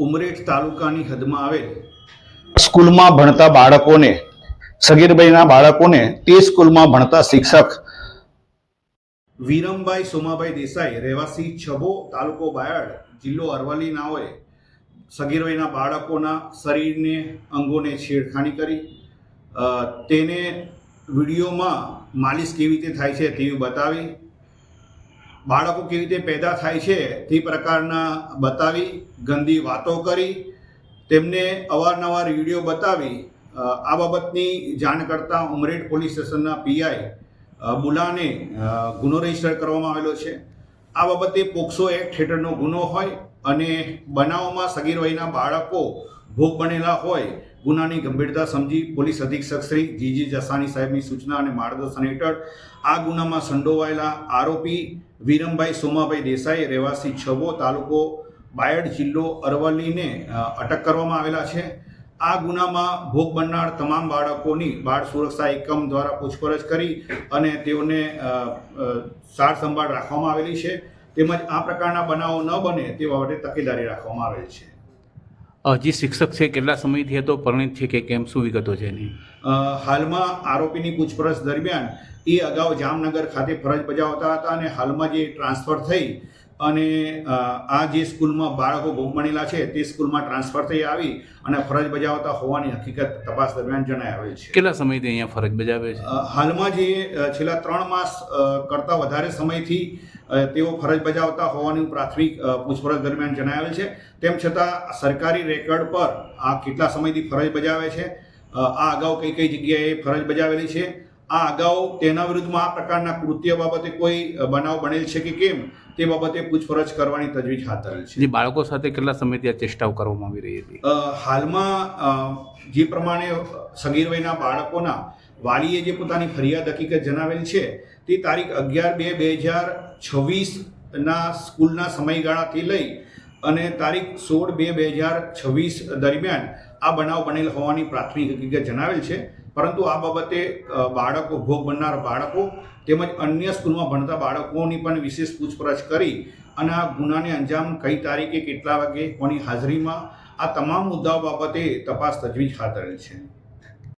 ઉમરેઠ તાલુકાની હદમાં આવેલ સ્કૂલમાં ભણતા બાળકોને, સગીરભાઈના બાળકોને તે સ્કૂલમાં ભણતા શિક્ષક વિરમભાઈ સોમાભાઈ દેસાઈ, રહેવાસી છબો, તાલુકો બાયડ, જિલ્લો અરવલ્લી નાઓએ સગીરભાઈના બાળકોના શરીરને, અંગોને છેડખાની કરી તેને વિડીયોમાં માલિશ કેવી રીતે થાય છે તેવી બતાવી, બાળકો કેવી રીતે પેદા થાય છે તે પ્રકારના બતાવી, ગંદી વાતો કરી, તેમને અવારનવાર વિડીયો બતાવી આ બાબતની જાણ કરતાં ઉમરેઠ પોલીસ સ્ટેશનના પીઆઈ બુલાને ગુનો રજીસ્ટર કરવામાં આવેલો છે। આ બાબતે પોક્સો એક્ટ હેઠળનો ગુનો હોય અને બનાવમાં સગીર વયના બાળકો ભોગ બનેલા હોય, ગુનાની ગંભીરતા સમજી પોલીસ અધિક્ષક શ્રી જીજી જસાણી સાહેબની સૂચના અને માર્ગદર્શન હેઠળ આ ગુનામાં સંડોવાયેલા આરોપી વિરમભાઈ સોમાભાઈ દેસાઈ, રહેવાસી છબો, તાલુકો બાયડ, જિલ્લો અરવલ્લીને અટક કરવામાં આવેલા છે। આ ગુનામાં ભોગ બનનાર તમામ બાળકોની બાળ સુરક્ષા એકમ દ્વારા પૂછપરછ કરી અને તેઓને સાર સંભાળ રાખવામાં આવેલી છે, તેમજ આ પ્રકારના બનાવો ન બને તે બાબતે તકેદારી રાખવામાં આવેલ છે। જે શિક્ષક છે કેટલા સમયથી હતો, પરિણિત છે કે કેમ, શું વિગતો છે એની? હાલમાં આરોપીની પૂછપરછ દરમિયાન એ અગાઉ જામનગર ખાતે ફરજ બજાવતા હતા અને હાલમાં જે ટ્રાન્સફર થઈ અને આ જે સ્કૂલમાં બાળકો ભોગ બનેલા છે તે સ્કૂલમાં ટ્રાન્સફર થઈ આવી અને ફરજ બજાવતા હોવાની હકીકત તપાસ દરમિયાન જણાઈ આવેલ છે। કેટલા સમયથી અહીંયા ફરજ બજાવે છે? હાલમાં જે છેલ્લા 3 માસ કરતાં વધારે સમયથી તેઓ ફરજ બજાવતા હોવાની પ્રાથમિક પૂછપરછ દરમિયાન જણાવેલ છે। તેમ છતાં સરકારી રેકર્ડ પર આ કેટલા સમયથી ફરજ બજાવે છે, આ અગાઉ કઈ કઈ જગ્યાએ ફરજ બજાવેલી છે, આ અગાઉ તેના વિરુદ્ધમાં આ પ્રકારના કૃત્ય બાબતે કોઈ બનાવ બનેલ છે કે કેમ તે બાબતે પૂછપરછ કરવાની તજવીજ હાથ ધરેલ છે। જે બાળકો સાથે કેટલા સમયથી આ ચેષ્ટાઓ કરવામાં આવી રહી હતી? હાલમાં જે પ્રમાણે સગીર વયના બાળકોના વાલીએ જે પોતાની ફરિયાદ હકીકત જણાવેલ છે તે તારીખ 11/2/2026ના સ્કૂલના સમયગાળાથી લઈ અને તારીખ 16/2/2026 દરમિયાન આ બનાવ બનેલ હોવાની પ્રાથમિક હકીકત જણાવેલ છે। પરંતુ આ બાબતે બાળકો, ભોગ બનનાર બાળકો તેમજ અન્ય સ્કૂલમાં ભણતા બાળકોની પણ વિશેષ પૂછપરછ કરી અને આ ગુનાને અંજામ કઈ તારીખે, કેટલા વાગે, કોની હાજરીમાં, આ તમામ મુદ્દાઓ બાબતે તપાસ તજવીજ હાથ ધરેલ છે।